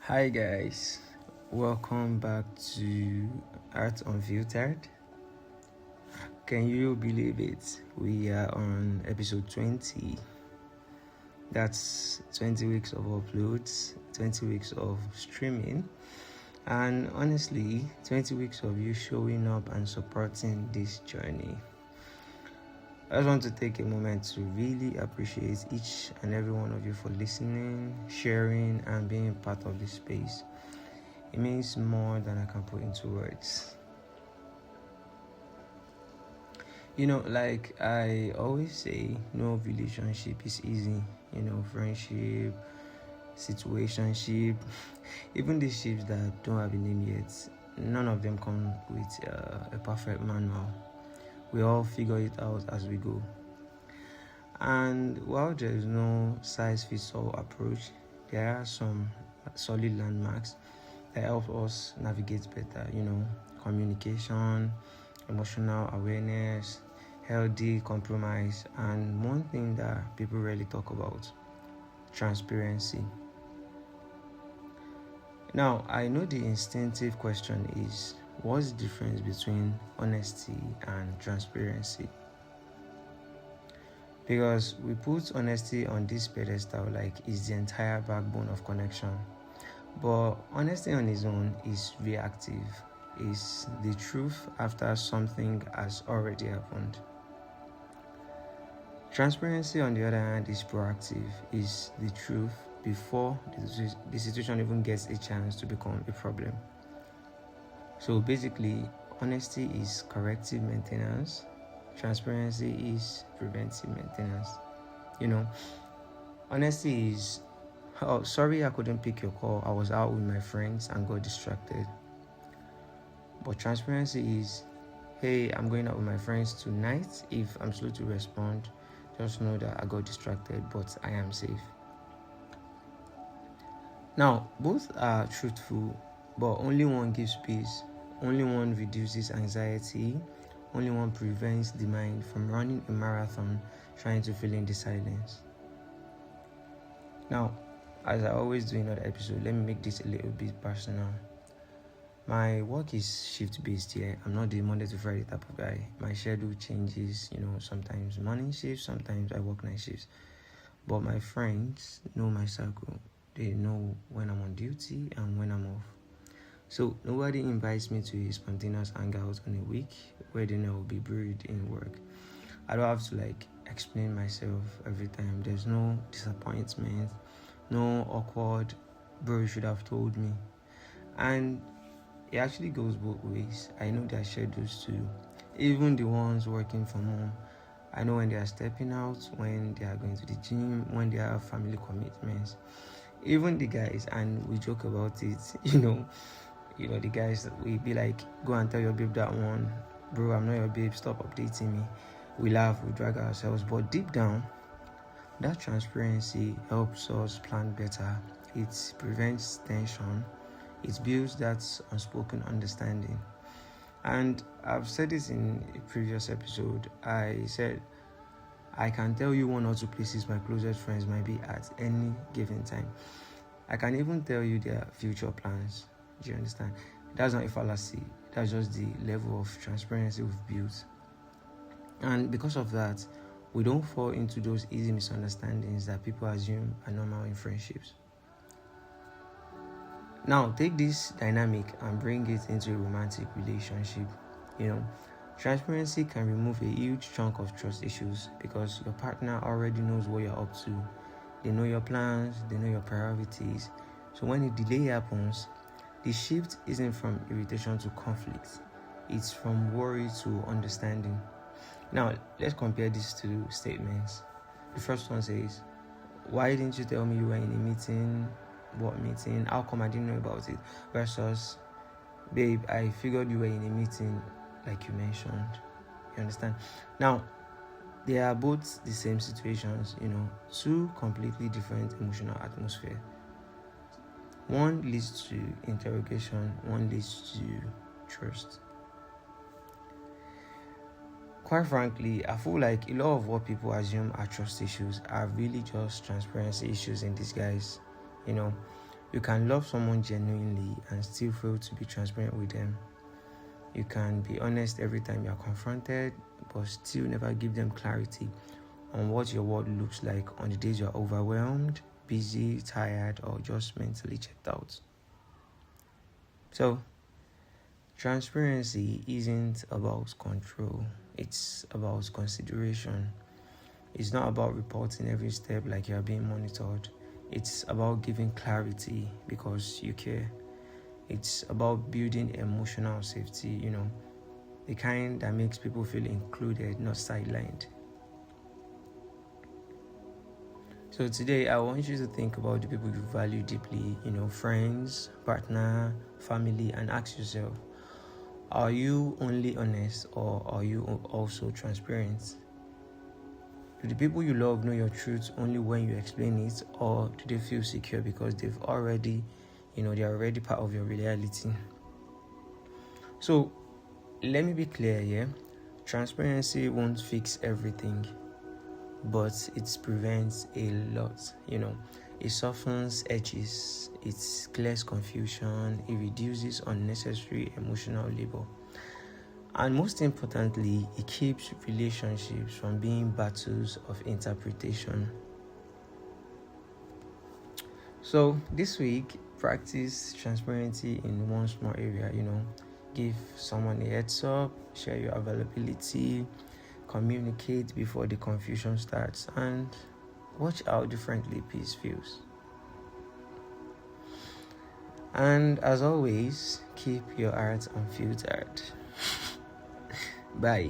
Hi guys, welcome back to Unfiltered. Can you believe it? We are on episode 20. That's 20 weeks of uploads, 20 weeks of streaming, and honestly, 20 weeks of you showing up and supporting this journey. I just want to take a moment to really appreciate each and every one of you for listening, sharing, and being part of this space. It means more than I can put into words. Like I always say, no relationship is easy. Friendship, situationship, even the ships that don't have a name yet, none of them come with a perfect manual. We all figure it out as we go. And while there is no size-fits-all approach, there are some solid landmarks that help us navigate better. Communication, emotional awareness, healthy compromise, and one thing that people rarely talk about, transparency. Now, I know the instinctive question is, what's the difference between honesty and transparency? Because we put honesty on this pedestal like it's the entire backbone of connection. But honesty on its own is reactive, is the truth after something has already happened. Transparency, on the other hand, is proactive, is the truth before the situation even gets a chance to become a problem. So basically, honesty is corrective maintenance, transparency is preventive maintenance. Honesty is, oh, sorry I couldn't pick your call, I was out with my friends and got distracted. But transparency is, hey, I'm going out with my friends tonight. If I'm slow to respond, just know that I got distracted, but I am safe. Now, both are truthful, but only one gives peace, only one reduces anxiety, only one prevents the mind from running a marathon trying to fill in the silence. Now, as I always do in other episodes, let me make this a little bit personal. My work is shift-based here. I'm not the Monday to Friday type of guy. My schedule changes, sometimes morning shifts, sometimes I work night shifts. But my friends know my circle. They know when I'm on duty and when I'm off. So nobody invites me to a spontaneous hangout on a week where they know I'll be buried in work. I don't have to explain myself every time. There's no disappointment, no awkward, bro, you should have told me. And it actually goes both ways. I know their schedules too. Even the ones working from home. I know when they are stepping out, when they are going to the gym, when they have family commitments. Even the guys, and we joke about it, the guys that we be like, go and tell your babe that one, bro, I'm not your babe, stop updating me. We laugh, we drag ourselves, but deep down, that transparency helps us plan better. It prevents tension. It builds that unspoken understanding. And I've said this in a previous episode. I said, I can tell you one or two places my closest friends might be at any given time. I can even tell you their future plans. Do you understand? That's not a fallacy. That's just the level of transparency we've built. And because of that, we don't fall into those easy misunderstandings that people assume are normal in friendships. Now, take this dynamic and bring it into a romantic relationship. Transparency can remove a huge chunk of trust issues because your partner already knows what you're up to. They know your plans, they know your priorities. So when a delay happens, the shift isn't from irritation to conflict. It's from worry to understanding. Now, let's compare these two statements. The first one says, why didn't you tell me you were in a meeting? What meeting? How come I didn't know about it? Versus, babe, I figured you were in a meeting like you mentioned. You understand? Now, they are both the same situations, two completely different emotional atmosphere. One leads to interrogation, one leads to trust. Quite frankly, I feel like a lot of what people assume are trust issues are really just transparency issues in disguise. You can love someone genuinely and still fail to be transparent with them. You can be honest every time you are confronted, but still never give them clarity on what your world looks like on the days you are overwhelmed, busy, tired, or just mentally checked out. So, transparency isn't about control, it's about consideration. It's not about reporting every step like you're being monitored. It's about giving clarity because you care. It's about building emotional safety, the kind that makes people feel included, not sidelined. So today, I want you to think about the people you value deeply, friends, partner, family, and ask yourself, are you only honest or are you also transparent? Do the people you love know your truth only when you explain it, or do they feel secure because they're already part of your reality? So, let me be clear here. Transparency won't fix everything, but it prevents a lot. It softens edges, it clears confusion, it reduces unnecessary emotional labor. And most importantly, it keeps relationships from being battles of interpretation. So this week, practice transparency in one small area, give someone a heads up, share your availability, communicate before the confusion starts, and watch how differently peace feels. And as always, keep your heart unfiltered. Bye.